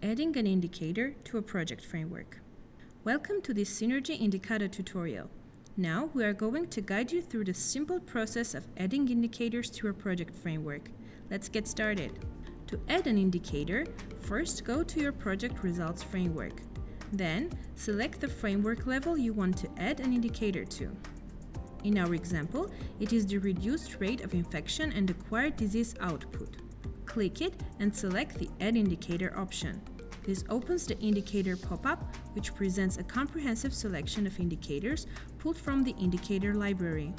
Adding an indicator to a project framework. Welcome to this Synergy Indicata tutorial. Now we are going to guide you through the simple process of adding indicators to a project framework. Let's get started. To add an indicator, first go to your project results framework. Then select the framework level you want to add an indicator to. In our example, it is the reduced rate of infection and acquired disease output. Click it and select the Add Indicator option. This opens the indicator pop-up, which presents a comprehensive selection of indicators pulled from the indicator library.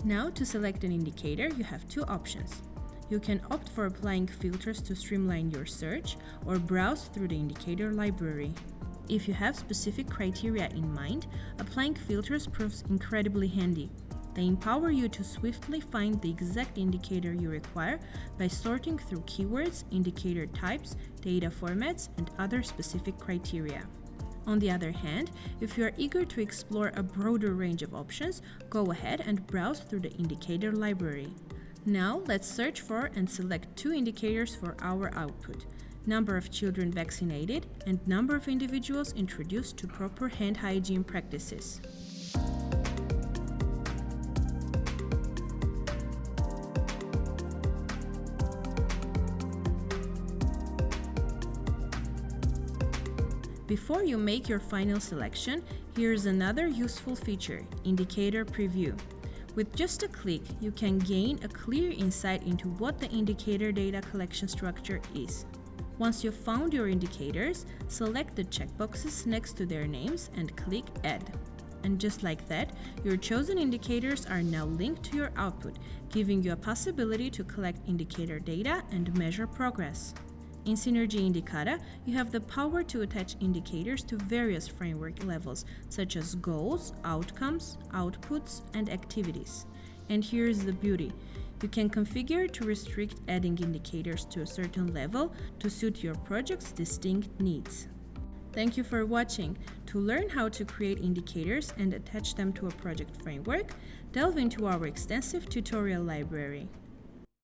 Now, to select an indicator, you have two options. You can opt for applying filters to streamline your search or browse through the indicator library. If you have specific criteria in mind, applying filters proves incredibly handy. They empower you to swiftly find the exact indicator you require by sorting through keywords, indicator types, data formats, and other specific criteria. On the other hand, if you are eager to explore a broader range of options, go ahead and browse through the indicator library. Now, let's search for and select two indicators for our output: number of children vaccinated and number of individuals introduced to proper hand hygiene practices. Before you make your final selection, here's another useful feature: Indicator Preview. With just a click, you can gain a clear insight into what the indicator data collection structure is. Once you've found your indicators, select the checkboxes next to their names and click Add. And just like that, your chosen indicators are now linked to your output, giving you a possibility to collect indicator data and measure progress. In Synergy Indicata, you have the power to attach indicators to various framework levels, such as goals, outcomes, outputs, and activities. And here's the beauty: you can configure to restrict adding indicators to a certain level to suit your project's distinct needs. Thank you for watching. To learn how to create indicators and attach them to a project framework, delve into our extensive tutorial library.